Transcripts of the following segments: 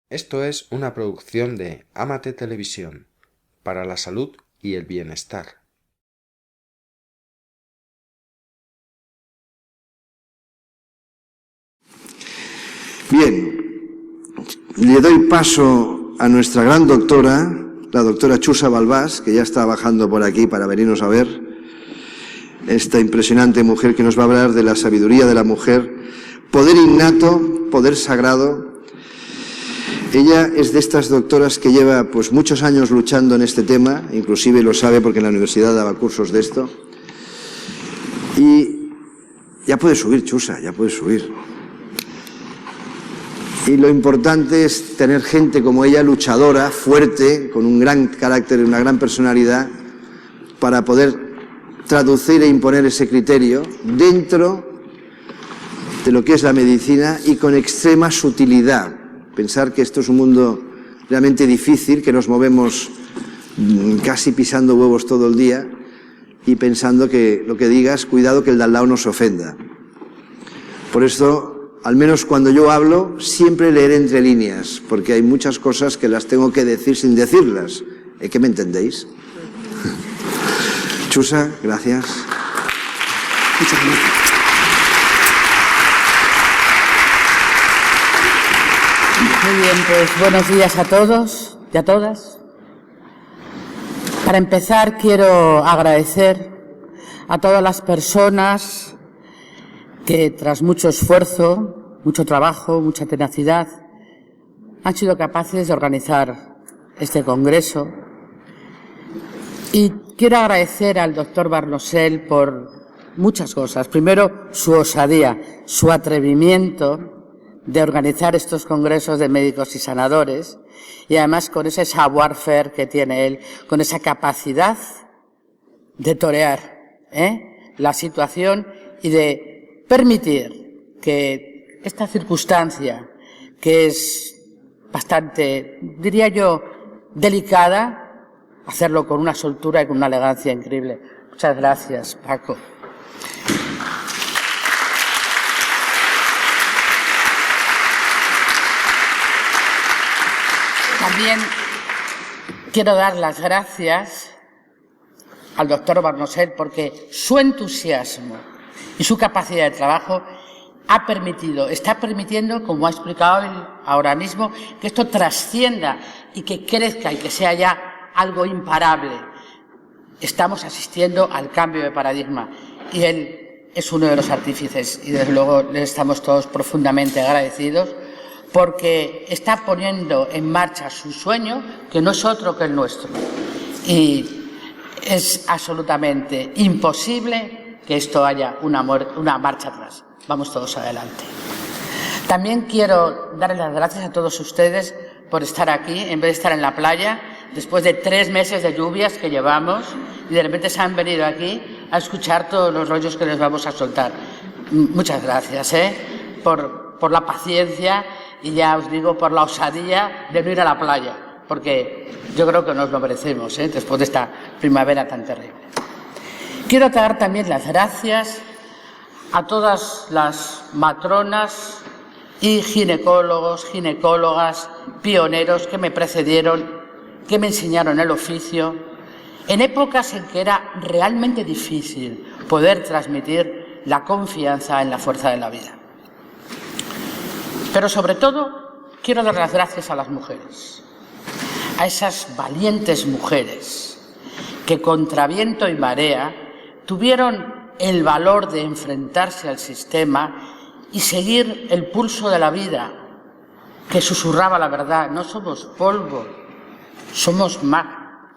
Esto es una producción de Amate Televisión, para la salud y el bienestar. Bien, le doy paso a nuestra gran doctora, la doctora Chusa Balbás, que ya está bajando por aquí para venirnos a ver, esta impresionante mujer que nos va a hablar de la sabiduría de la mujer, poder innato, poder sagrado. Ella es de estas doctoras que lleva pues muchos años luchando en este tema, inclusive lo sabe porque en la universidad daba cursos de esto. Y ya puedes subir, Chusa, ya puedes subir. Y lo importante es tener gente como ella, luchadora, fuerte, con un gran carácter y una gran personalidad, para poder traducir e imponer ese criterio dentro de lo que es la medicina y con extrema sutilidad. Pensar que esto es un mundo realmente difícil, que nos movemos casi pisando huevos todo el día y pensando que lo que digas, cuidado que el de al lado nos ofenda. Por eso, al menos cuando yo hablo, siempre leeré entre líneas, porque hay muchas cosas que las tengo que decir sin decirlas. ¿Es que me entendéis? Chusa, gracias. Muchas gracias. Muy bien, pues buenos días a todos y a todas. Para empezar, quiero agradecer a todas las personas que, tras mucho esfuerzo, mucho trabajo, mucha tenacidad, han sido capaces de organizar este congreso. Y quiero agradecer al doctor Barnosel por muchas cosas. Primero, su osadía, su atrevimiento de organizar estos congresos de médicos y sanadores, y además con ese savoir-faire que tiene él, con esa capacidad de torear la situación y de permitir que esta circunstancia, que es bastante, diría yo, delicada, hacerlo con una soltura y con una elegancia increíble. Muchas gracias, Paco. También quiero dar las gracias al doctor Barnosel porque su entusiasmo y su capacidad de trabajo está permitiendo, como ha explicado él ahora mismo, que esto trascienda y que crezca y que sea ya algo imparable. Estamos asistiendo al cambio de paradigma y él es uno de los artífices y desde luego le estamos todos profundamente agradecidos porque está poniendo en marcha su sueño, que no es otro que el nuestro. Y es absolutamente imposible que esto haya una marcha atrás. Vamos todos adelante. También quiero darles las gracias a todos ustedes por estar aquí, en vez de estar en la playa, después de 3 meses de lluvias que llevamos, y de repente se han venido aquí a escuchar todos los rollos que les vamos a soltar. Muchas gracias por la paciencia y ya os digo por la osadía de no ir a la playa, porque yo creo que nos lo merecemos después de esta primavera tan terrible. Quiero dar también las gracias a todas las matronas y ginecólogos, ginecólogas, pioneros que me precedieron, que me enseñaron el oficio, en épocas en que era realmente difícil poder transmitir la confianza en la fuerza de la vida. Pero sobre todo, quiero dar las gracias a las mujeres, a esas valientes mujeres que contra viento y marea tuvieron el valor de enfrentarse al sistema y seguir el pulso de la vida, que susurraba la verdad: no somos polvo, somos magma.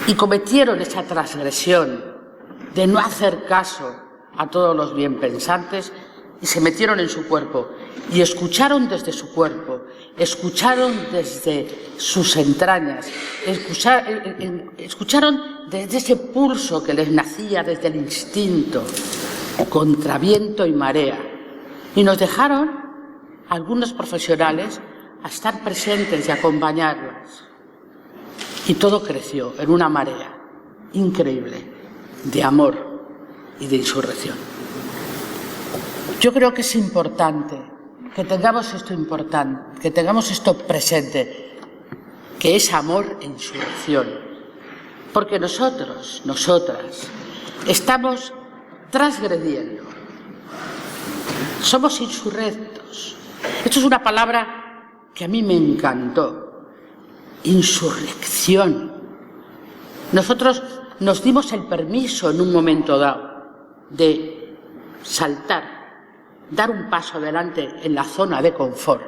Y cometieron esa transgresión de no hacer caso a todos los bienpensantes y se metieron en su cuerpo y escucharon desde su cuerpo, escucharon desde sus entrañas, escucharon desde ese pulso que les nacía desde el instinto, contra viento y marea. Y nos dejaron, algunos profesionales, a estar presentes y acompañarlas. Y todo creció en una marea increíble de amor y de insurrección. Yo creo que es importante que tengamos esto importante, que tengamos esto presente, que es amor e insurrección. Porque nosotros, nosotras, estamos transgrediendo. Somos insurrectos. Esto es una palabra que a mí me encantó. Insurrección. Nosotros nos dimos el permiso en un momento dado de saltar, dar un paso adelante en la zona de confort,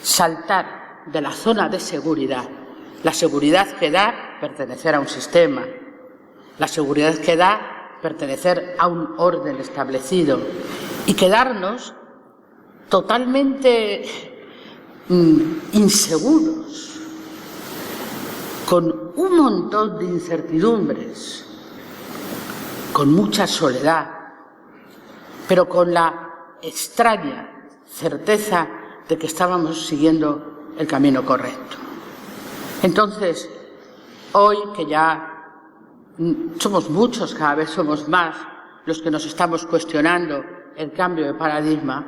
saltar de la zona de seguridad, la seguridad que da pertenecer a un sistema, la seguridad que da pertenecer a un orden establecido y quedarnos totalmente inseguros, con un montón de incertidumbres, con mucha soledad, pero con la extraña certeza de que estábamos siguiendo el camino correcto. Entonces, hoy que ya somos muchos, cada vez somos más los que nos estamos cuestionando el cambio de paradigma,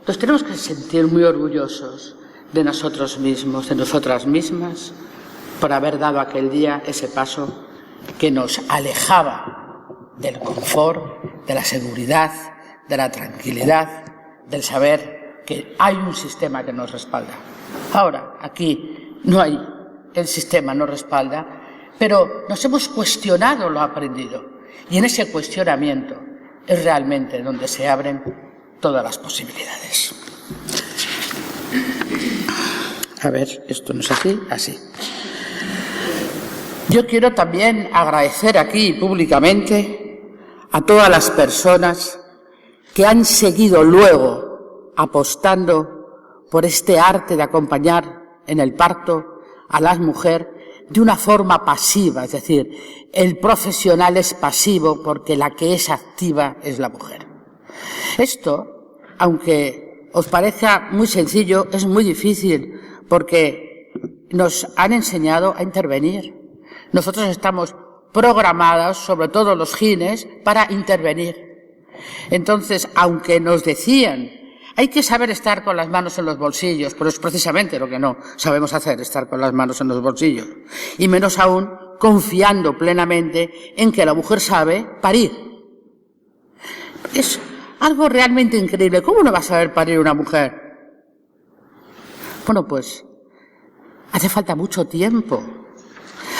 nos tenemos que sentir muy orgullosos de nosotros mismos, de nosotras mismas, por haber dado aquel día ese paso que nos alejaba del confort, de la seguridad, de la tranquilidad, del saber que hay un sistema que nos respalda. Ahora, aquí no hay, el sistema nos respalda, pero nos hemos cuestionado lo aprendido. Y en ese cuestionamiento es realmente donde se abren todas las posibilidades. A ver, esto no es así, así. Yo quiero también agradecer aquí públicamente a todas las personas que han seguido luego apostando por este arte de acompañar en el parto a la mujer de una forma pasiva, es decir, el profesional es pasivo porque la que es activa es la mujer. Esto, aunque os parezca muy sencillo, es muy difícil porque nos han enseñado a intervenir. Nosotros estamos programados, sobre todo los gines, para intervenir. Entonces, aunque nos decían, hay que saber estar con las manos en los bolsillos, pero es precisamente lo que no sabemos hacer, estar con las manos en los bolsillos. Y menos aún confiando plenamente en que la mujer sabe parir. Es algo realmente increíble. ¿Cómo no va a saber parir una mujer? Bueno, pues hace falta mucho tiempo.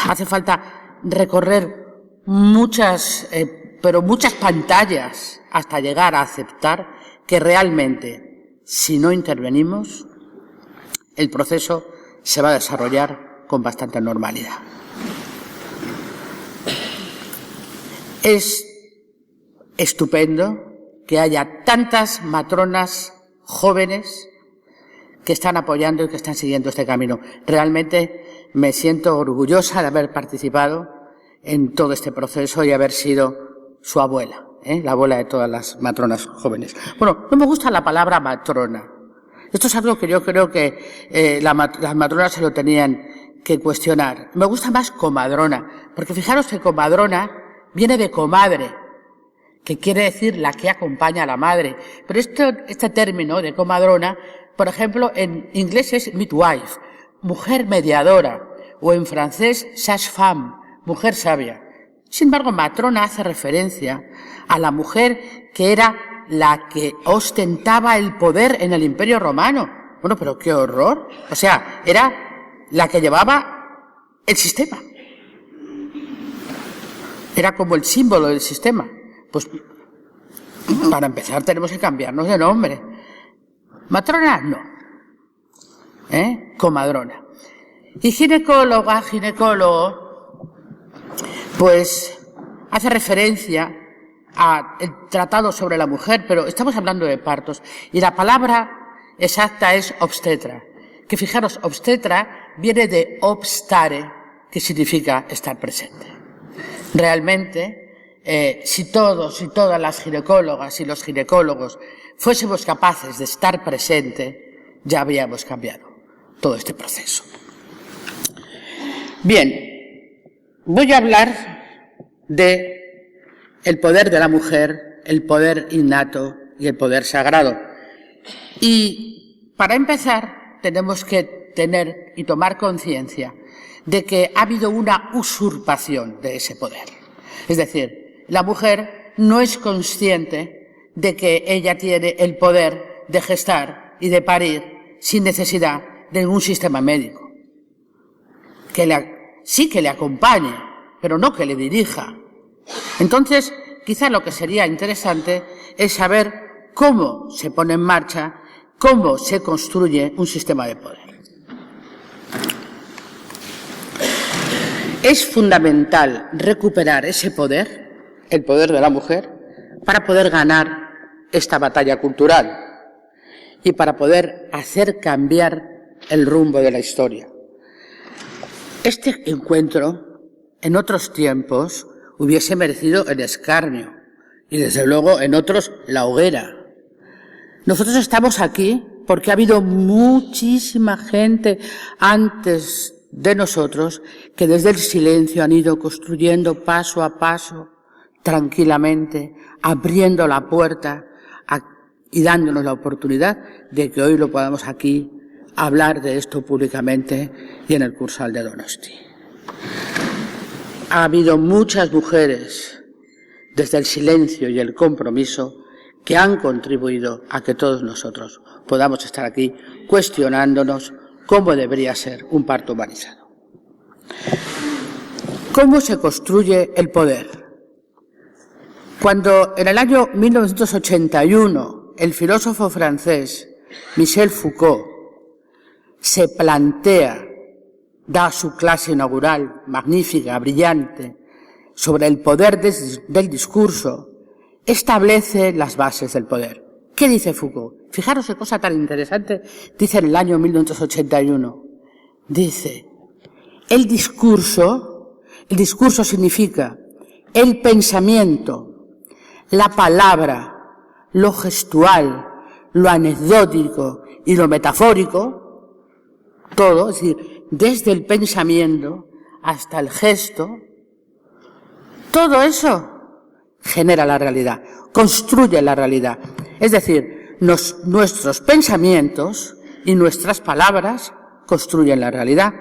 Hace falta recorrer muchas pantallas hasta llegar a aceptar que realmente, si no intervenimos, el proceso se va a desarrollar con bastante normalidad. Es estupendo que haya tantas matronas jóvenes que están apoyando y que están siguiendo este camino. Realmente me siento orgullosa de haber participado en todo este proceso y haber sido su abuela, la abuela de todas las matronas jóvenes. Bueno, no me gusta la palabra matrona. Esto es algo que yo creo que las matronas se lo tenían que cuestionar. Me gusta más comadrona, porque fijaros que comadrona viene de comadre, que quiere decir la que acompaña a la madre. Pero este término de comadrona, por ejemplo, en inglés es midwife, mujer mediadora, o en francés sage-femme, mujer sabia. Sin embargo, matrona hace referencia a la mujer que era la que ostentaba el poder en el Imperio Romano. Bueno, pero qué horror. O sea, era la que llevaba el sistema. Era como el símbolo del sistema. Pues, para empezar, tenemos que cambiarnos de nombre. Matrona, no. Comadrona. Y ginecóloga, ginecólogo, pues hace referencia al tratado sobre la mujer, pero estamos hablando de partos. Y la palabra exacta es obstetra. Que fijaros, obstetra viene de obstare, que significa estar presente. Realmente, si todos y todas las ginecólogas y los ginecólogos fuésemos capaces de estar presente, ya habríamos cambiado todo este proceso. Bien, voy a hablar de el poder de la mujer, el poder innato y el poder sagrado. Y para empezar tenemos que tener y tomar conciencia de que ha habido una usurpación de ese poder. Es decir, la mujer no es consciente de que ella tiene el poder de gestar y de parir sin necesidad de ningún sistema médico. Sí que le acompañe, pero no que le dirija. Entonces, quizá lo que sería interesante es saber cómo se pone en marcha, cómo se construye un sistema de poder. Es fundamental recuperar ese poder, el poder de la mujer, para poder ganar esta batalla cultural y para poder hacer cambiar el rumbo de la historia. Este encuentro, en otros tiempos, hubiese merecido el escarnio y, desde luego, en otros, la hoguera. Nosotros estamos aquí porque ha habido muchísima gente antes de nosotros que desde el silencio han ido construyendo paso a paso, tranquilamente, abriendo la puerta y dándonos la oportunidad de que hoy lo podamos aquí hablar de esto públicamente y en el Cursal de Donosti. Ha habido muchas mujeres desde el silencio y el compromiso que han contribuido a que todos nosotros podamos estar aquí cuestionándonos cómo debería ser un parto humanizado. ¿Cómo se construye el poder? Cuando en el año 1981 el filósofo francés Michel Foucault se plantea, da su clase inaugural, magnífica, brillante, sobre el poder del discurso, establece las bases del poder. ¿Qué dice Foucault? Fijaros qué cosa tan interesante dice en el año 1981. Dice, el discurso significa el pensamiento, la palabra, lo gestual, lo anecdótico y lo metafórico, todo, es decir, desde el pensamiento hasta el gesto, todo eso genera la realidad, construye la realidad. Es decir, nuestros pensamientos y nuestras palabras construyen la realidad.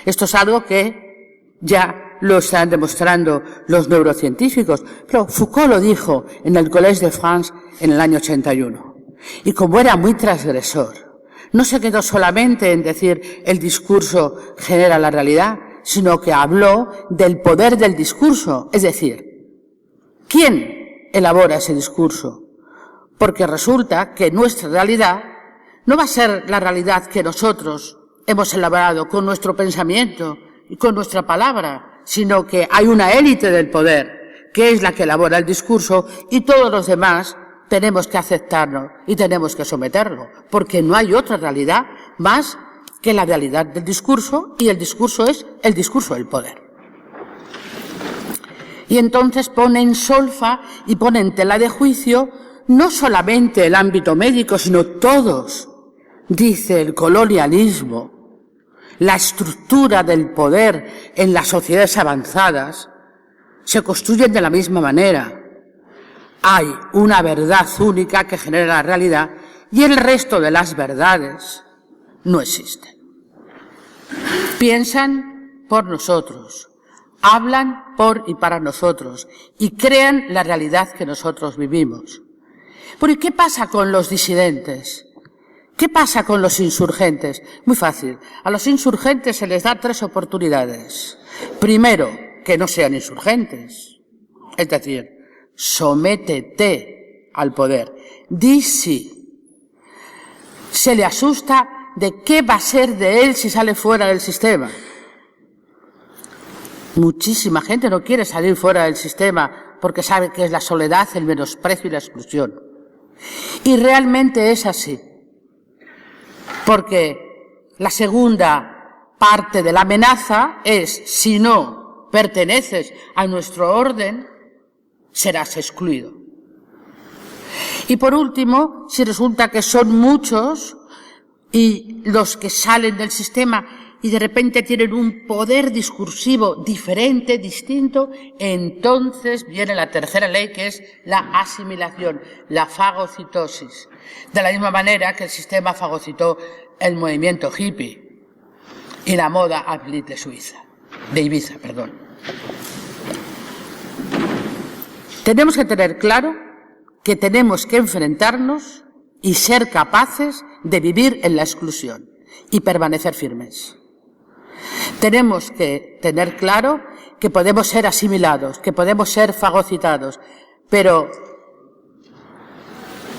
Esto es algo que ya lo están demostrando los neurocientíficos, pero Foucault lo dijo en el Collège de France en el año 81. Y como era muy transgresor, no se quedó solamente en decir el discurso genera la realidad, sino que habló del poder del discurso, es decir, ¿quién elabora ese discurso? Porque resulta que nuestra realidad no va a ser la realidad que nosotros hemos elaborado con nuestro pensamiento y con nuestra palabra, sino que hay una élite del poder que es la que elabora el discurso y todos los demás tenemos que aceptarlo y tenemos que someterlo, porque no hay otra realidad más que la realidad del discurso, y el discurso es el discurso del poder. Y entonces pone en solfa y pone en tela de juicio no solamente el ámbito médico, sino todos. Dice el colonialismo, la estructura del poder en las sociedades avanzadas se construyen de la misma manera. Hay una verdad única que genera la realidad y el resto de las verdades no existen. Piensan por nosotros, hablan por y para nosotros y crean la realidad que nosotros vivimos. ¿Pero y qué pasa con los disidentes? ¿Qué pasa con los insurgentes? Muy fácil. A los insurgentes se les da 3 oportunidades. Primero, que no sean insurgentes. Es decir, sométete al poder. Di sí. Se le asusta de qué va a ser de él si sale fuera del sistema. Muchísima gente no quiere salir fuera del sistema porque sabe que es la soledad, el menosprecio y la exclusión. Y realmente es así. Porque la segunda parte de la amenaza es, si no perteneces a nuestro orden, serás excluido. Y por último, si resulta que son muchos y los que salen del sistema y de repente tienen un poder discursivo diferente, distinto, entonces viene la tercera ley, que es la asimilación, la fagocitosis. De la misma manera que el sistema fagocitó el movimiento hippie y la moda Ablit de Ibiza. Tenemos que tener claro que tenemos que enfrentarnos y ser capaces de vivir en la exclusión y permanecer firmes. Tenemos que tener claro que podemos ser asimilados, que podemos ser fagocitados, pero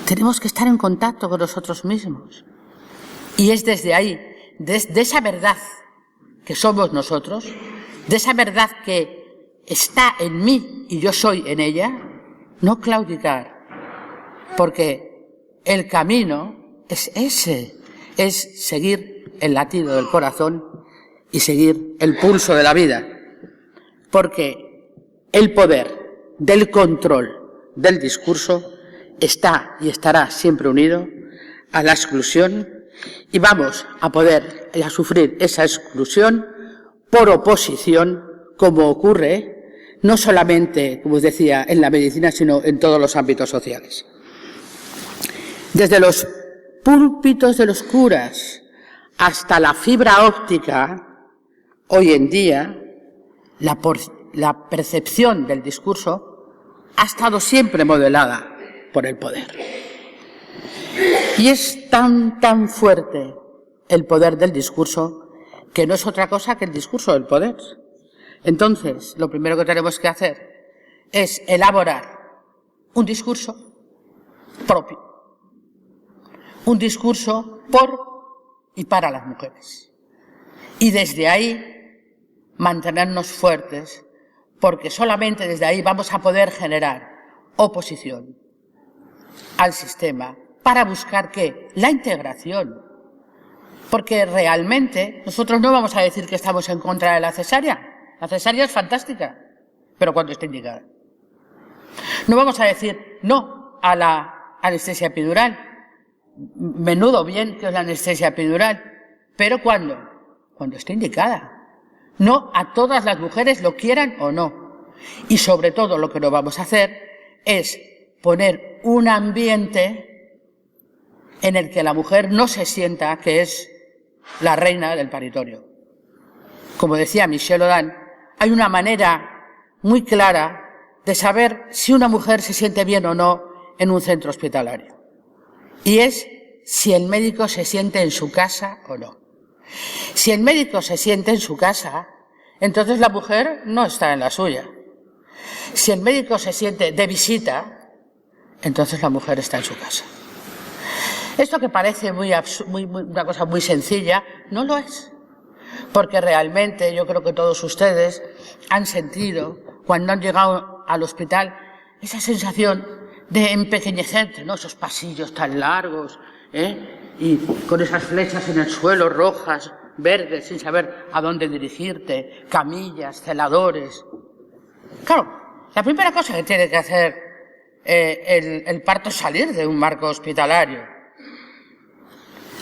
tenemos que estar en contacto con nosotros mismos. Y es desde ahí, desde esa verdad que somos nosotros, de esa verdad que está en mí y yo soy en ella, no claudicar, porque el camino es ese, es seguir el latido del corazón y seguir el pulso de la vida, porque el poder del control del discurso está y estará siempre unido a la exclusión, y vamos a poder a sufrir esa exclusión por oposición, como ocurre no solamente, como os decía, en la medicina, sino en todos los ámbitos sociales. Desde los púlpitos de los curas hasta la fibra óptica, hoy en día, la percepción del discurso ha estado siempre modelada por el poder. Y es tan fuerte el poder del discurso que no es otra cosa que el discurso del poder. Entonces, lo primero que tenemos que hacer es elaborar un discurso propio. Un discurso por y para las mujeres. Y desde ahí mantenernos fuertes, porque solamente desde ahí vamos a poder generar oposición al sistema para buscar ¿qué? La integración. Porque realmente nosotros no vamos a decir que estamos en contra de la cesárea. La cesárea es fantástica, pero cuando esté indicada. No vamos a decir no a la anestesia epidural. Menudo bien que es la anestesia epidural, pero ¿cuándo? Cuando esté indicada. No a todas las mujeres, lo quieran o no. Y sobre todo lo que no vamos a hacer es poner un ambiente en el que la mujer no se sienta que es la reina del paritorio. Como decía Michel Odan, hay una manera muy clara de saber si una mujer se siente bien o no en un centro hospitalario. Y es si el médico se siente en su casa o no. Si el médico se siente en su casa, entonces la mujer no está en la suya. Si el médico se siente de visita, entonces la mujer está en su casa. Esto que parece una cosa muy sencilla, no lo es. Porque realmente yo creo que todos ustedes han sentido, cuando han llegado al hospital, esa sensación de empequeñecerte, ¿no? Esos pasillos tan largos, y con esas flechas en el suelo, rojas, verdes, sin saber a dónde dirigirte, camillas, celadores. Claro, la primera cosa que tiene que hacer el parto es salir de un marco hospitalario.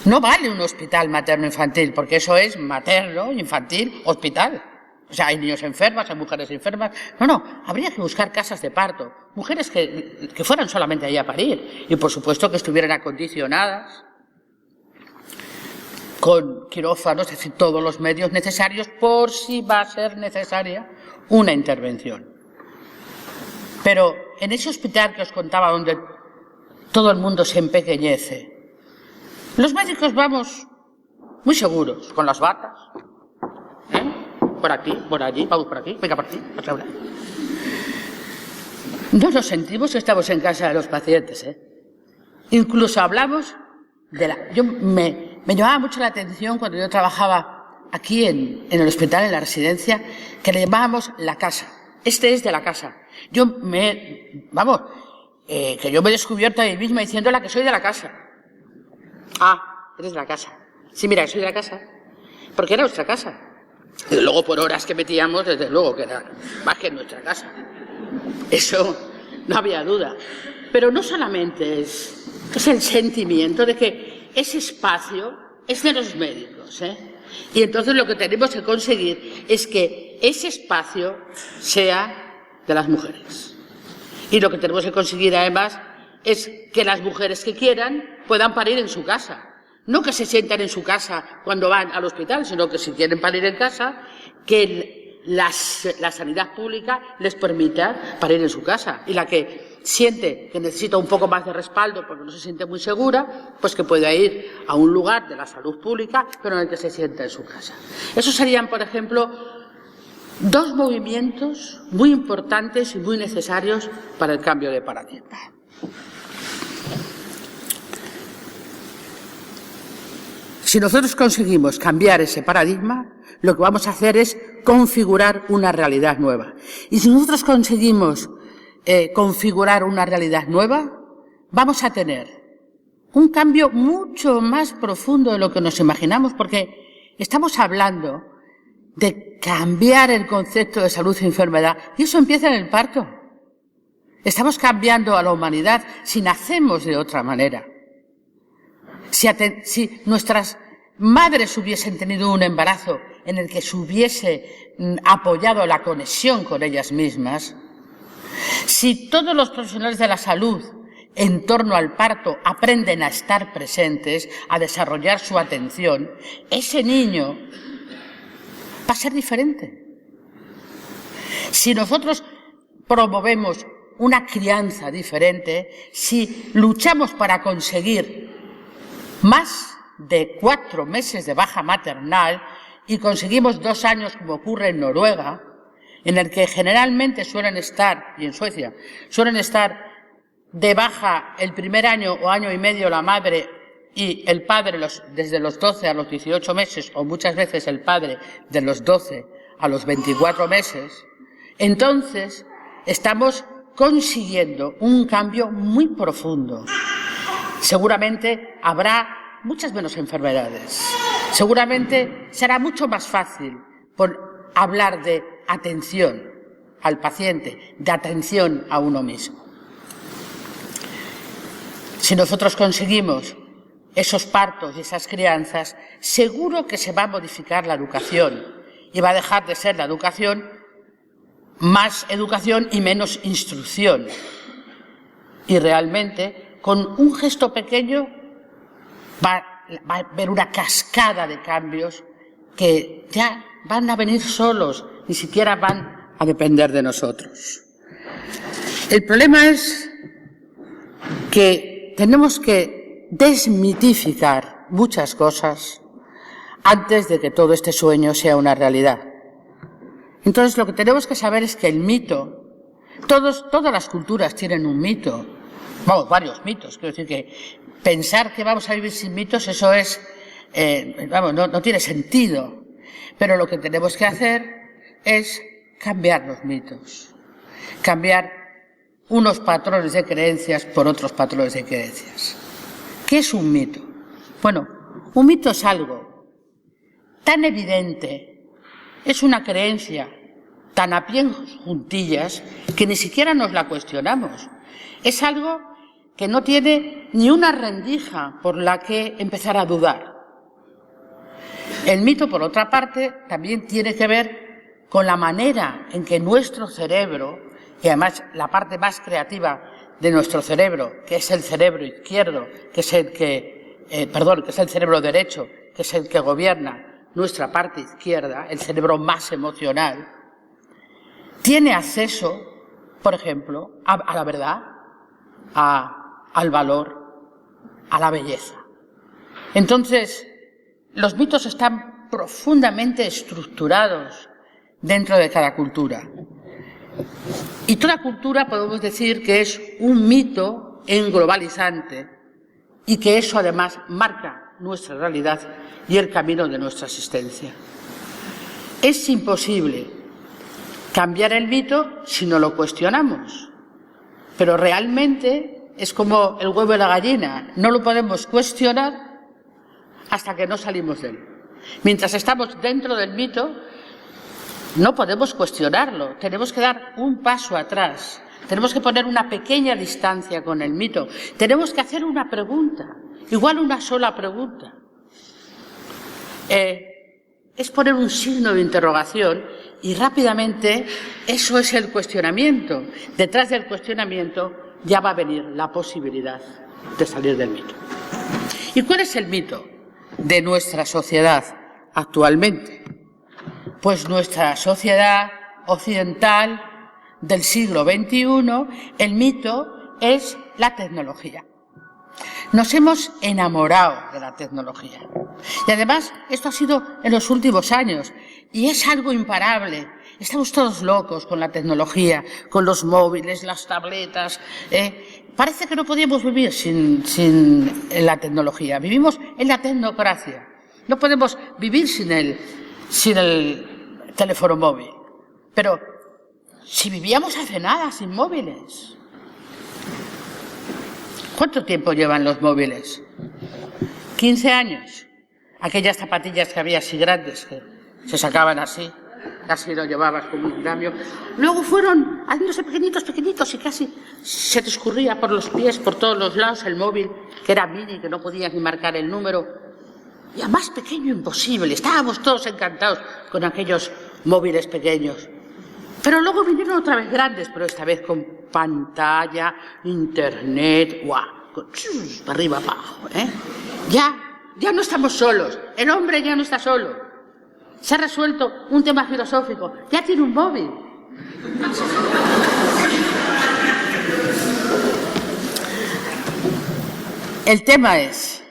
No vale un hospital materno-infantil, porque eso es materno, infantil, hospital. O sea, hay niños enfermos, hay mujeres enfermas. No, habría que buscar casas de parto. Mujeres que fueran solamente ahí a parir. Y por supuesto que estuvieran acondicionadas con quirófanos, es decir, todos los medios necesarios por si va a ser necesaria una intervención. Pero en ese hospital que os contaba, donde todo el mundo se empequeñece, los médicos vamos muy seguros, con las batas, por aquí, por allí, vamos por aquí, venga por aquí, otra vez. No nos sentimos que estamos en casa de los pacientes, Incluso hablamos me llamaba mucho la atención cuando yo trabajaba aquí en el hospital, en la residencia, que le llamábamos la casa. Este es de la casa. que yo me he descubierto a mí misma diciéndola que soy de la casa. Ah, eres de la casa. Sí, mira, soy de la casa. Porque era nuestra casa. Y luego por horas que metíamos, desde luego que era más que nuestra casa. Eso no había duda. Pero no solamente es el sentimiento de que ese espacio es de los médicos, Y entonces lo que tenemos que conseguir es que ese espacio sea de las mujeres. Y lo que tenemos que conseguir además es que las mujeres que quieran puedan parir en su casa. No que se sientan en su casa cuando van al hospital, sino que si quieren parir en casa, que la sanidad pública les permita parir en su casa. Y la que siente que necesita un poco más de respaldo porque no se siente muy segura, pues que pueda ir a un lugar de la salud pública, pero en el que se sienta en su casa. Esos serían, por ejemplo, dos movimientos muy importantes y muy necesarios para el cambio de paradigma. Si nosotros conseguimos cambiar ese paradigma, lo que vamos a hacer es configurar una realidad nueva. Y si nosotros conseguimos configurar una realidad nueva, vamos a tener un cambio mucho más profundo de lo que nos imaginamos, porque estamos hablando de cambiar el concepto de salud y enfermedad, y eso empieza en el parto. Estamos cambiando a la humanidad si nacemos de otra manera. Si nuestras madres hubiesen tenido un embarazo en el que se hubiese apoyado la conexión con ellas mismas, si todos los profesionales de la salud en torno al parto aprenden a estar presentes, a desarrollar su atención, ese niño va a ser diferente. Si nosotros promovemos una crianza diferente, si luchamos para conseguir más de 4 meses de baja maternal y conseguimos 2 años, como ocurre en Noruega, en el que generalmente suelen estar, y en Suecia, suelen estar de baja el primer año o año y medio la madre y el padre desde los 12 a los 18 meses, o muchas veces el padre de los 12 a los 24 meses, entonces estamos consiguiendo un cambio muy profundo. Seguramente habrá muchas menos enfermedades. Seguramente será mucho más fácil hablar de atención al paciente, de atención a uno mismo. Si nosotros conseguimos esos partos y esas crianzas, seguro que se va a modificar la educación y va a dejar de ser la educación más educación y menos instrucción. Y realmente, con un gesto pequeño, va a haber una cascada de cambios que ya van a venir solos, ni siquiera van a depender de nosotros. El problema es que tenemos que desmitificar muchas cosas antes de que todo este sueño sea una realidad. Entonces, lo que tenemos que saber es que el mito, todas las culturas tienen un mito, varios mitos, quiero decir que pensar que vamos a vivir sin mitos, eso es, no tiene sentido. Pero lo que tenemos que hacer es cambiar los mitos, cambiar unos patrones de creencias por otros patrones de creencias. ¿Qué es un mito? Bueno, un mito es algo tan evidente, es una creencia tan a pie juntillas que ni siquiera nos la cuestionamos. Es algo que no tiene ni una rendija por la que empezar a dudar. El mito, por otra parte, también tiene que ver con la manera en que nuestro cerebro, y además la parte más creativa de nuestro cerebro, que es el cerebro izquierdo, que es el cerebro derecho, que es el que gobierna nuestra parte izquierda, el cerebro más emocional, tiene acceso, por ejemplo, a la verdad, al valor, a la belleza. Entonces, los mitos están profundamente estructurados dentro de cada cultura. Y toda cultura podemos decir que es un mito englobalizante y que eso además marca nuestra realidad y el camino de nuestra existencia. Es imposible cambiar el mito si no lo cuestionamos, pero realmente es como el huevo y la gallina, no lo podemos cuestionar hasta que no salimos de él. Mientras estamos dentro del mito, no podemos cuestionarlo, tenemos que dar un paso atrás, tenemos que poner una pequeña distancia con el mito, tenemos que hacer una pregunta, igual una sola pregunta. es poner un signo de interrogación y rápidamente eso es el cuestionamiento. Detrás del cuestionamiento ya va a venir la posibilidad de salir del mito. ¿Y cuál es el mito de nuestra sociedad actualmente? Pues nuestra sociedad occidental del siglo XXI, el mito es la tecnología. Nos hemos enamorado de la tecnología. Y además, esto ha sido en los últimos años. Y es algo imparable. Estamos todos locos con la tecnología, con los móviles, las tabletas. Parece que no podíamos vivir sin la tecnología. Vivimos en la tecnocracia. No podemos vivir sin el teléfono móvil. Pero si vivíamos hace nada sin móviles. ¿Cuánto tiempo llevan los móviles? 15 años. Aquellas zapatillas que había así grandes, que se sacaban así lo llevabas como un cambio. Luego fueron haciéndose pequeñitos y casi se te escurría por los pies, por todos los lados el móvil, que era mini, que no podías ni marcar el número. Y a más pequeño imposible. Estábamos todos encantados con aquellos móviles pequeños. Pero luego vinieron otra vez grandes, pero esta vez con pantalla, internet, para arriba, abajo. Ya no estamos solos. El hombre ya no está solo. Se ha resuelto un tema filosófico. Ya tiene un móvil. El tema es,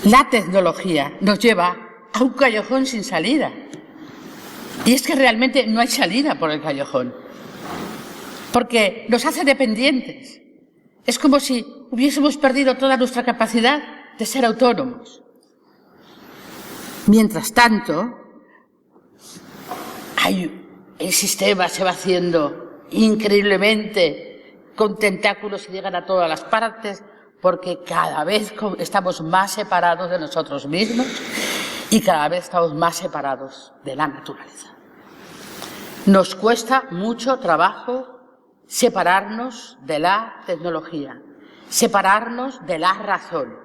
la tecnología nos lleva a un callejón sin salida. Y es que realmente no hay salida por el callejón, porque nos hace dependientes. Es como si hubiésemos perdido toda nuestra capacidad de ser autónomos. Mientras tanto, el sistema se va haciendo increíblemente con tentáculos y llegan a todas las partes, porque cada vez estamos más separados de nosotros mismos y cada vez estamos más separados de la naturaleza. Nos cuesta mucho trabajo separarnos de la tecnología, separarnos de la razón.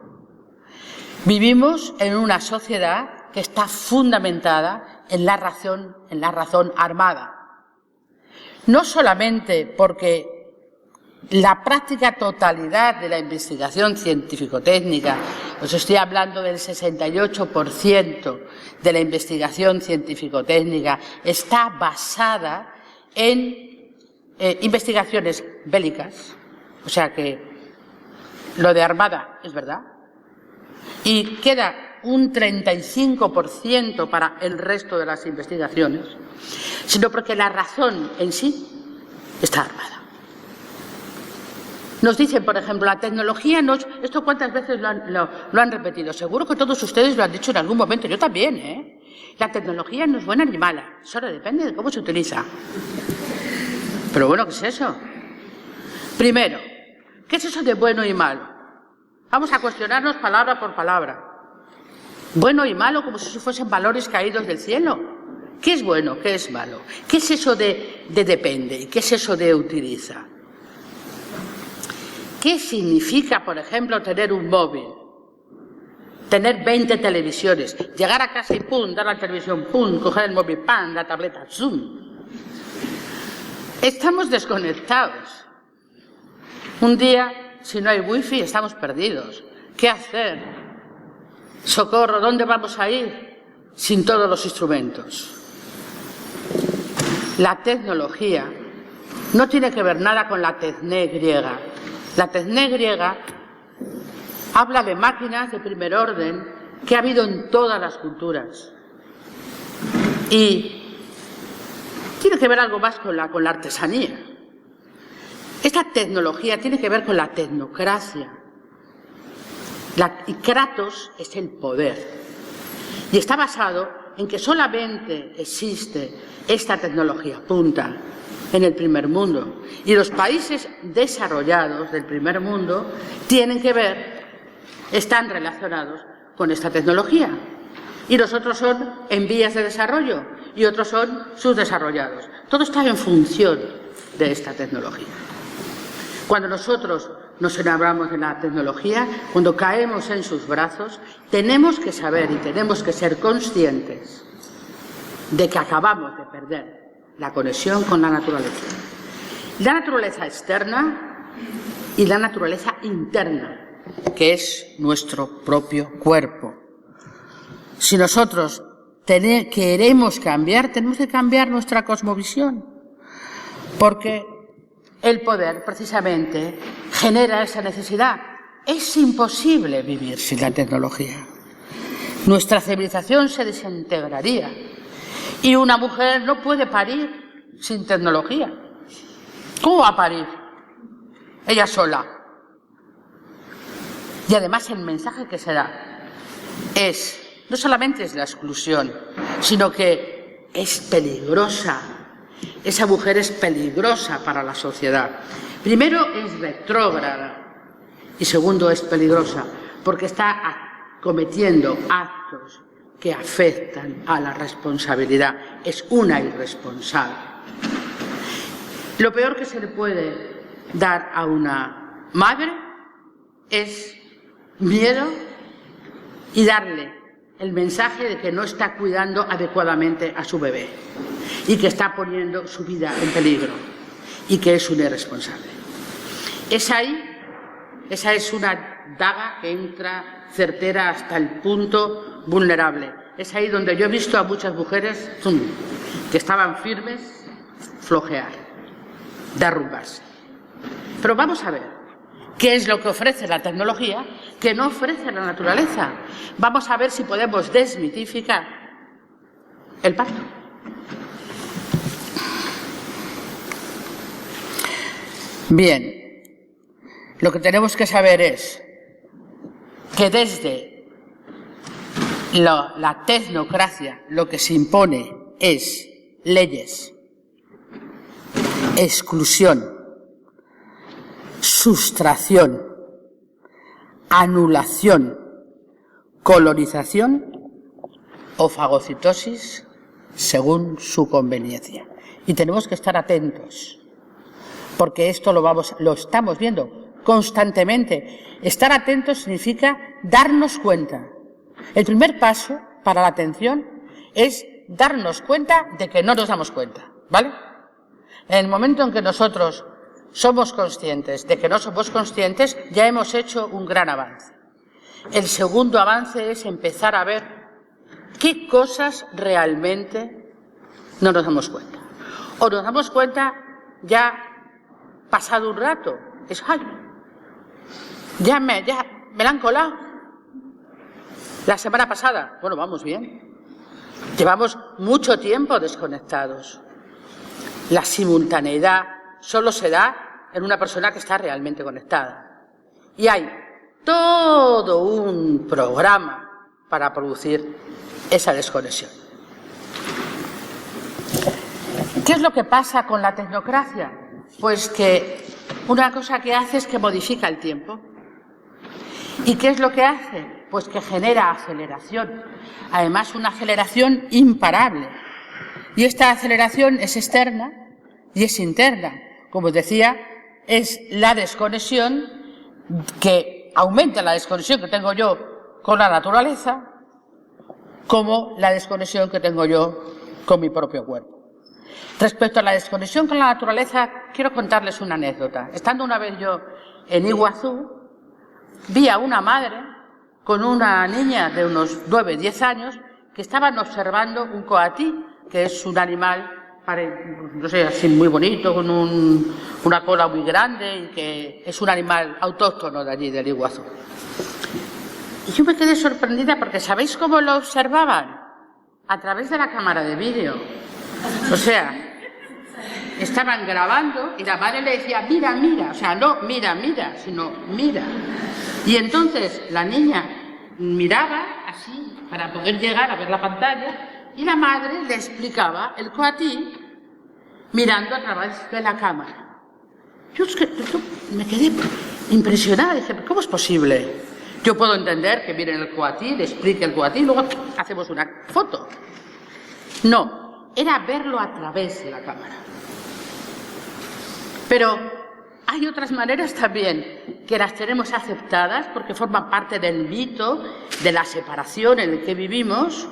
Vivimos en una sociedad que está fundamentada en la razón armada. No solamente porque la práctica totalidad de la investigación científico-técnica, os estoy hablando del 68% de la investigación científico-técnica, está basada en investigaciones bélicas, o sea que lo de armada es verdad, y queda un 35% para el resto de las investigaciones, sino porque la razón en sí está armada. Nos dicen, por ejemplo, la tecnología ¿Esto cuántas veces lo han repetido? Seguro que todos ustedes lo han dicho en algún momento, yo también, ¿eh? La tecnología no es buena ni mala, solo depende de cómo se utiliza. Pero bueno, ¿qué es eso? Primero, ¿qué es eso de bueno y malo? Vamos a cuestionarnos palabra por palabra. Bueno y malo como si fuesen valores caídos del cielo. ¿Qué es bueno? ¿Qué es malo? ¿Qué es eso de depende? ¿Y qué es eso de utiliza? ¿Qué significa, por ejemplo, tener un móvil? Tener 20 televisiones, llegar a casa y pum, dar la televisión, pum, coger el móvil, pam, la tableta, zoom. Estamos desconectados. Un día, si no hay wifi, estamos perdidos. ¿Qué hacer? Socorro, ¿dónde vamos a ir sin todos los instrumentos? La tecnología no tiene que ver nada con la tecné griega. La tecné griega habla de máquinas de primer orden que ha habido en todas las culturas. Y tiene que ver algo más con la artesanía. Esta tecnología tiene que ver con la tecnocracia. Y Kratos es el poder. Y está basado en que solamente existe esta tecnología punta en el primer mundo. Y los países desarrollados del primer mundo están relacionados con esta tecnología. Y los otros son en vías de desarrollo y otros son subdesarrollados. Todo está en función de esta tecnología. Cuando nosotros nos enamoramos de la tecnología, cuando caemos en sus brazos, tenemos que saber y tenemos que ser conscientes de que acabamos de perder la conexión con la naturaleza. La naturaleza externa y la naturaleza interna, que es nuestro propio cuerpo. Si nosotros queremos cambiar, tenemos que cambiar nuestra cosmovisión, porque el poder, precisamente, genera esa necesidad. Es imposible vivir sin la tecnología. Nuestra civilización se desintegraría. Y una mujer no puede parir sin tecnología. ¿Cómo va a parir? Ella sola. Y además el mensaje que se da no solamente es la exclusión, sino que es peligrosa. Esa mujer es peligrosa para la sociedad. Primero, es retrógrada y segundo, es peligrosa porque está cometiendo actos que afectan a la responsabilidad. Es una irresponsable. Lo peor que se le puede dar a una madre es miedo y darle el mensaje de que no está cuidando adecuadamente a su bebé y que está poniendo su vida en peligro y que es una irresponsable. Esa es una daga que entra certera hasta el punto vulnerable. Es ahí donde yo he visto a muchas mujeres que estaban firmes flojear, derrumbarse. Pero vamos a ver qué es lo que ofrece la tecnología que no ofrece la naturaleza. Vamos a ver si podemos desmitificar el parto. Bien, lo que tenemos que saber es que desde la tecnocracia lo que se impone es leyes, exclusión, sustracción, anulación, colonización o fagocitosis según su conveniencia. Y tenemos que estar atentos, porque esto lo estamos viendo constantemente. Estar atentos significa darnos cuenta. El primer paso para la atención es darnos cuenta de que no nos damos cuenta, ¿vale? En el momento en que nosotros somos conscientes de que no somos conscientes, ya hemos hecho un gran avance. El segundo avance es empezar a ver qué cosas realmente no nos damos cuenta. O nos damos cuenta ya pasado un rato. Es, ¡ay! Ya me la han colado. La semana pasada, bueno, vamos bien. Llevamos mucho tiempo desconectados. La simultaneidad solo se da en una persona que está realmente conectada. Y hay todo un programa para producir esa desconexión. ¿Qué es lo que pasa con la tecnocracia? Pues que una cosa que hace es que modifica el tiempo. ¿Y qué es lo que hace? Pues que genera aceleración. Además, una aceleración imparable. Y esta aceleración es externa y es interna. Como os decía, es la desconexión que aumenta la desconexión que tengo yo con la naturaleza, como la desconexión que tengo yo con mi propio cuerpo. Respecto a la desconexión con la naturaleza, quiero contarles una anécdota. Estando una vez yo en Iguazú, vi a una madre con una niña de unos 9, 10 años que estaban observando un coatí, que es un animal, no sé, así muy bonito, con una cola muy grande y que es un animal autóctono de allí, del Iguazú. Y yo me quedé sorprendida porque ¿sabéis cómo lo observaban? A través de la cámara de vídeo. O sea, estaban grabando y la madre le decía, mira, mira, o sea, no mira, mira, sino mira. Y entonces la niña miraba así para poder llegar a ver la pantalla y la madre le explicaba el coatí mirando a través de la cámara. Yo me quedé impresionada, dije, ¿cómo es posible? Yo puedo entender que miren el coatí, le explique el coatí y luego hacemos una foto. No, era verlo a través de la cámara. Pero hay otras maneras también que las tenemos aceptadas porque forman parte del mito de la separación en el que vivimos.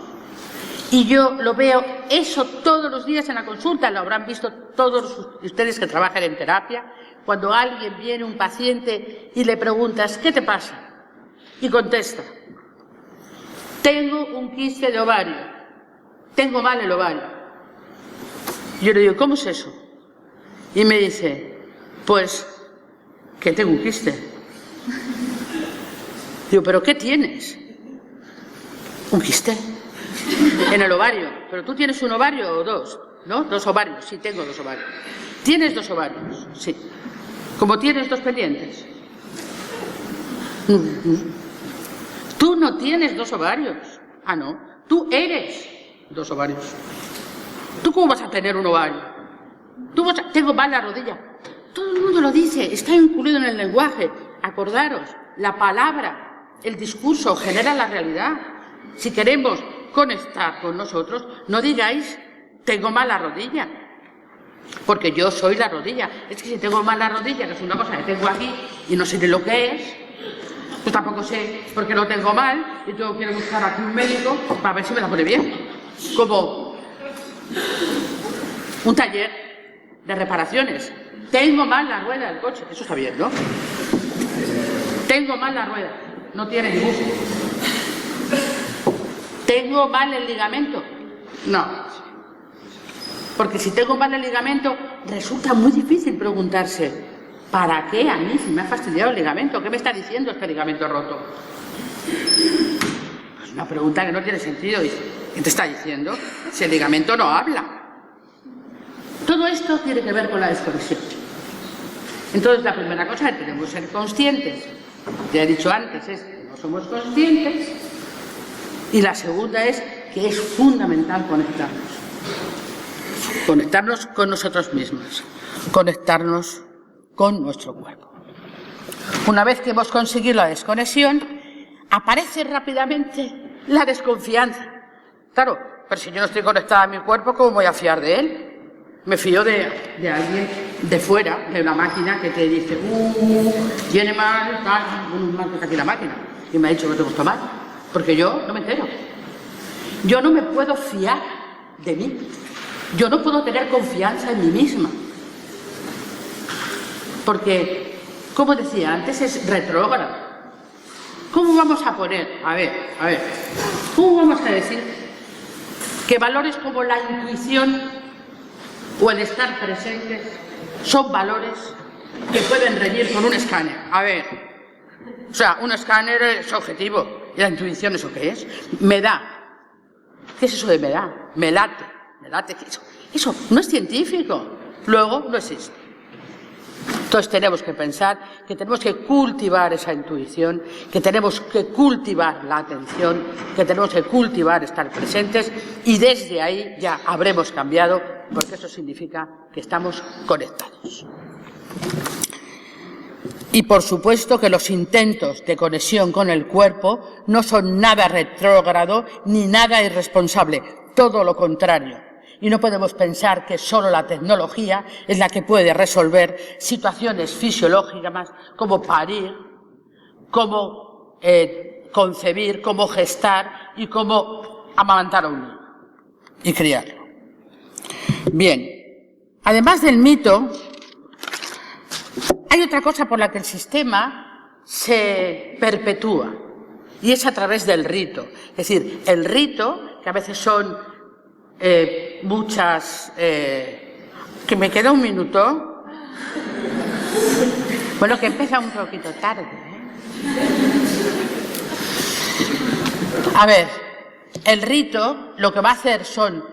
Y yo lo veo eso todos los días en la consulta, lo habrán visto todos ustedes que trabajan en terapia, cuando alguien viene, un paciente, y le preguntas, ¿qué te pasa? Y contesta, tengo un quiste de ovario, tengo mal el ovario. Yo le digo, ¿cómo es eso? Y me dice, pues, que tengo un quiste. Digo, ¿pero qué tienes? Un quiste. En el ovario. ¿Pero tú tienes un ovario o dos? ¿No? 2 ovarios. Sí, tengo 2 ovarios. ¿Tienes 2 ovarios? Sí. ¿Cómo tienes 2 pendientes? Tú no tienes 2 ovarios. Ah, no. Tú eres 2 ovarios. ¿Tú cómo vas a tener un ovario? Tengo mal la rodilla. Todo el mundo lo dice. Está incluido en el lenguaje. Acordaros, la palabra, el discurso genera la realidad. Si queremos conectar con nosotros, no digáis, tengo mala rodilla, porque yo soy la rodilla. Es que si tengo mala rodilla, que es una cosa que tengo aquí y no sé de lo que es, pues tampoco sé por qué lo tengo mal y tengo que buscar aquí un médico para ver si me la pone bien. Como un taller de reparaciones. Tengo mal la rueda del coche, eso está bien, ¿no? Tengo mal la rueda, no tiene dibujo. ¿Tengo mal el ligamento? No. Porque si tengo mal el ligamento, resulta muy difícil preguntarse, ¿para qué a mí si me ha fastidiado el ligamento? ¿Qué me está diciendo este ligamento roto? Es una pregunta que no tiene sentido. ¿Qué te está diciendo? Si el ligamento no habla. Todo esto tiene que ver con la desconexión. Entonces, la primera cosa que tenemos que ser conscientes, ya he dicho antes, es que no somos conscientes. Y la segunda es que es fundamental conectarnos. Conectarnos con nosotros mismos. Conectarnos con nuestro cuerpo. Una vez que hemos conseguido la desconexión, aparece rápidamente la desconfianza. Claro, pero si yo no estoy conectada a mi cuerpo, ¿cómo voy a fiar de él? Me fío de alguien de fuera, de una máquina que te dice, tiene mal, tal, mal que está aquí la máquina. Y me ha dicho que tengo que tomar. Porque yo no me entero. Yo no me puedo fiar de mí. Yo no puedo tener confianza en mí misma. Porque, como decía antes, es retrógrado. ¿Cómo vamos a poner? A ver. ¿Cómo vamos a decir que valores como la intuición o el estar presentes son valores que pueden reñir con un escáner? A ver. O sea, un escáner es objetivo. ¿Y la intuición eso qué es? Me da. ¿Qué es eso de me da? Me late. Eso no es científico. Luego, no existe. Entonces tenemos que pensar que tenemos que cultivar esa intuición, que tenemos que cultivar la atención, que tenemos que cultivar estar presentes y desde ahí ya habremos cambiado, porque eso significa que estamos conectados. Y por supuesto que los intentos de conexión con el cuerpo no son nada retrógrado ni nada irresponsable, todo lo contrario. Y no podemos pensar que solo la tecnología es la que puede resolver situaciones fisiológicas como parir, como concebir, como gestar y como amamantar a un niño y criarlo. Bien, además del mito, hay otra cosa por la que el sistema se perpetúa y es a través del rito. Es decir, el rito, que a veces son muchas... que me queda un minuto. Bueno, que empieza un poquito tarde. A ver, el rito lo que va a hacer son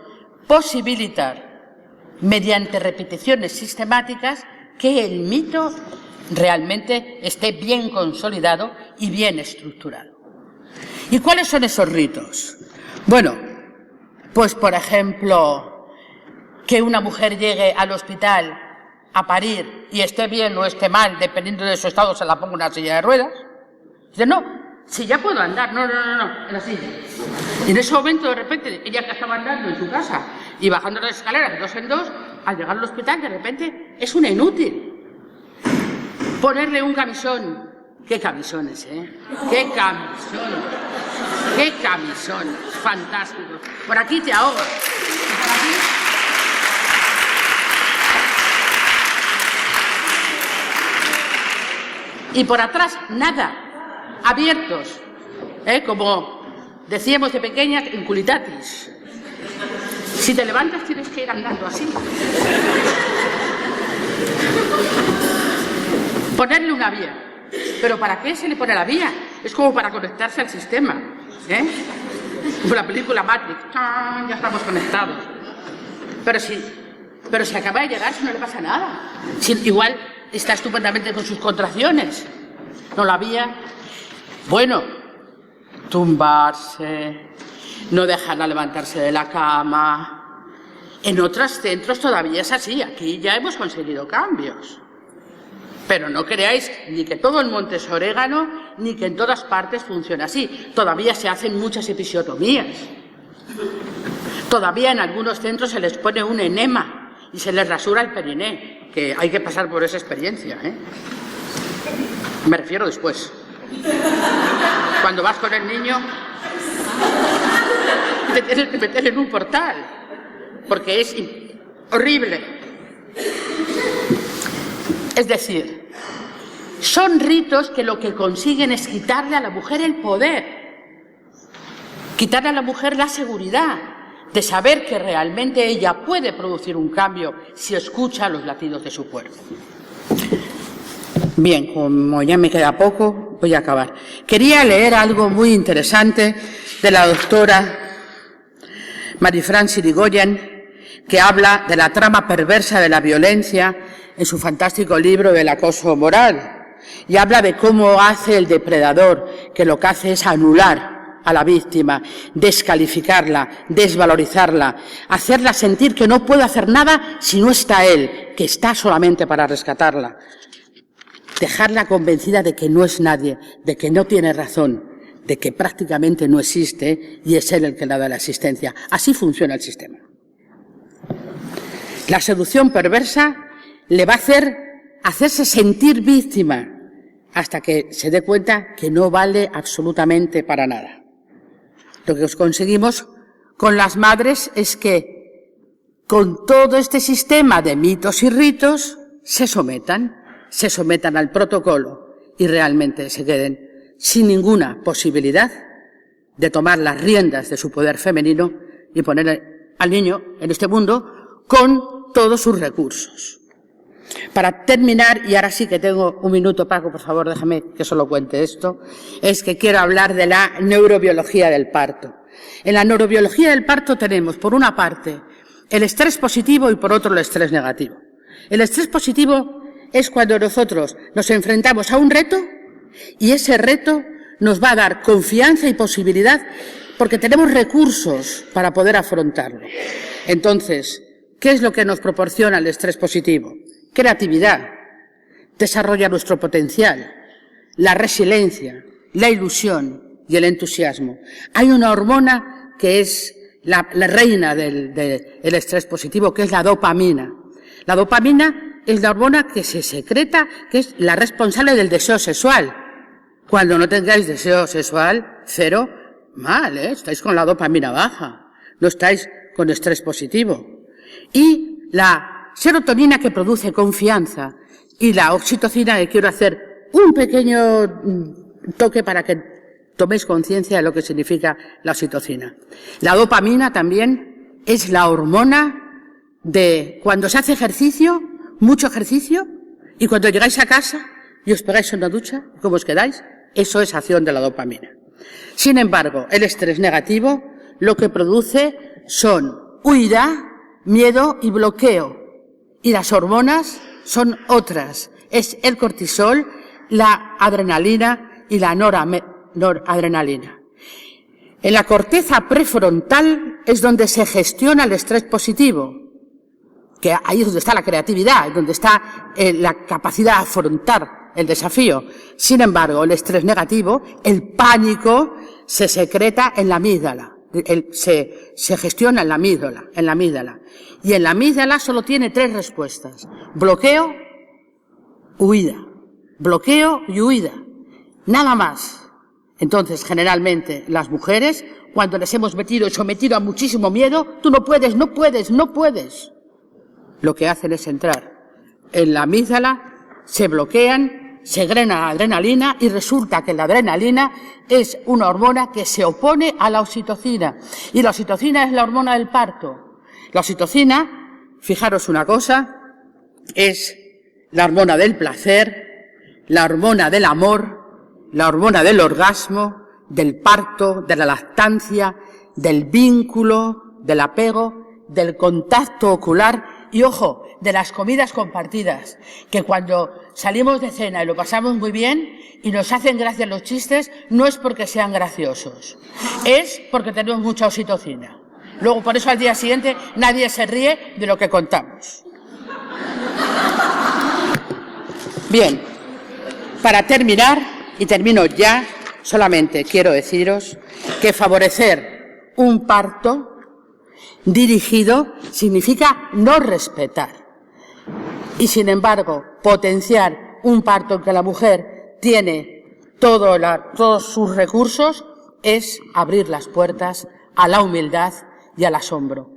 posibilitar, mediante repeticiones sistemáticas, que el mito realmente esté bien consolidado y bien estructurado. ¿Y cuáles son esos ritos? Bueno, pues por ejemplo, que una mujer llegue al hospital a parir y esté bien o esté mal, dependiendo de su estado, se la ponga una silla de ruedas. Dice, no, si ya puedo andar, no, en la silla. Y en ese momento, de repente, ella que estaba andando en su casa y bajando las escaleras de 2 en 2, al llegar al hospital, de repente, es una inútil. Ponerle un camisón. ¡Qué camisones, eh! ¡Qué camisones! ¡Qué camisones! Fantásticos. Por aquí te ahogas. Y por atrás, nada. Abiertos. Como decíamos de pequeñas, en culitatis. Si te levantas tienes que ir andando así. Ponerle una vía. ¿Pero para qué se le pone la vía? Es como para conectarse al sistema. Como la película Matrix. ¡Tan! Ya estamos conectados. Pero si acaba de llegar, si no le pasa nada. Si, igual está estupendamente con sus contracciones. No la vía. Bueno, tumbarse, no dejarla levantarse de la cama. En otros centros todavía es así. Aquí ya hemos conseguido cambios. Pero no creáis ni que todo el monte es orégano, ni que en todas partes funciona así. Todavía se hacen muchas episiotomías. Todavía en algunos centros se les pone un enema y se les rasura el periné, que hay que pasar por esa experiencia, ¿eh? Me refiero después. Cuando vas con el niño, te tienes que meter en un portal, porque es horrible. Es decir, son ritos que lo que consiguen es quitarle a la mujer el poder, quitarle a la mujer la seguridad de saber que realmente ella puede producir un cambio si escucha los latidos de su cuerpo. Bien, como ya me queda poco, voy a acabar. Quería leer algo muy interesante de la doctora Marie-France Sirigoyen, que habla de la trama perversa de la violencia en su fantástico libro del acoso moral, y habla de cómo hace el depredador, que lo que hace es anular a la víctima, descalificarla, desvalorizarla, hacerla sentir que no puede hacer nada si no está él, que está solamente para rescatarla, dejarla convencida de que no es nadie, de que no tiene razón, de que prácticamente no existe y es él el que le da la asistencia. Así funciona el sistema. La seducción perversa le va a hacerse sentir víctima hasta que se dé cuenta que no vale absolutamente para nada. Lo que conseguimos con las madres es que con todo este sistema de mitos y ritos se sometan al protocolo y realmente se queden sin ninguna posibilidad de tomar las riendas de su poder femenino y poner al niño en este mundo con todos sus recursos. Para terminar, y ahora sí que tengo un minuto, Paco, por favor, déjame que solo cuente esto, es que quiero hablar de la neurobiología del parto. En la neurobiología del parto tenemos, por una parte, el estrés positivo y por otro el estrés negativo. El estrés positivo es cuando nosotros nos enfrentamos a un reto y ese reto nos va a dar confianza y posibilidad porque tenemos recursos para poder afrontarlo. Entonces, ¿qué es lo que nos proporciona el estrés positivo? Creatividad, desarrolla nuestro potencial, la resiliencia, la ilusión y el entusiasmo. Hay una hormona que es la reina del estrés positivo, que es la dopamina. La dopamina es la hormona que se secreta, que es la responsable del deseo sexual. Cuando no tengáis deseo sexual, cero, mal, estáis con la dopamina baja, no estáis con estrés positivo. Y la serotonina, que produce confianza, y la oxitocina, que quiero hacer un pequeño toque para que toméis conciencia de lo que significa la oxitocina. La dopamina también es la hormona de cuando se hace ejercicio, mucho ejercicio, y cuando llegáis a casa y os pegáis una ducha, ¿cómo os quedáis? Eso es acción de la dopamina. Sin embargo, el estrés negativo lo que produce son huida, miedo y bloqueo. Y las hormonas son otras. Es el cortisol, la adrenalina y la noradrenalina. En la corteza prefrontal es donde se gestiona el estrés positivo, que ahí es donde está la creatividad, donde está la capacidad de afrontar el desafío. Sin embargo, el estrés negativo, el pánico, se secreta en la amígdala. Se gestiona en la amígdala. Y en la amígdala solo tiene 3 respuestas: bloqueo, huida. bloqueo y huida, nada más. Entonces, generalmente, las mujeres, cuando les hemos metido y sometido a muchísimo miedo, tú no puedes, no puedes, no puedes. Lo que hacen es entrar en la amígdala, se bloquean, segregan adrenalina y resulta que la adrenalina es una hormona que se opone a la oxitocina. Y la oxitocina es la hormona del parto. La oxitocina, fijaros una cosa, es la hormona del placer, la hormona del amor, la hormona del orgasmo, del parto, de la lactancia, del vínculo, del apego, del contacto ocular y, ojo, de las comidas compartidas, que cuando salimos de cena y lo pasamos muy bien y nos hacen gracia los chistes, no es porque sean graciosos, es porque tenemos mucha oxitocina. Luego, por eso al día siguiente nadie se ríe de lo que contamos. Bien, para terminar, y termino ya, solamente quiero deciros que favorecer un parto dirigido significa no respetar. Y sin embargo, potenciar un parto en que la mujer tiene todos sus recursos es abrir las puertas a la humildad y al asombro.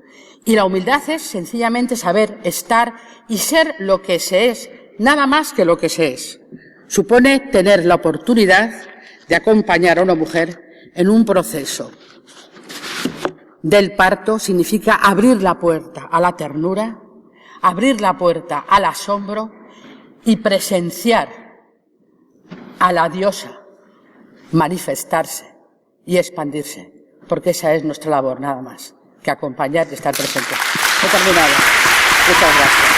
Y la humildad es sencillamente saber estar y ser lo que se es, nada más que lo que se es. Supone tener la oportunidad de acompañar a una mujer en un proceso del parto. Significa abrir la puerta a la ternura, abrir la puerta al asombro y presenciar a la diosa manifestarse y expandirse, porque esa es nuestra labor, nada más que acompañar y estar presente. He terminado. Muchas gracias.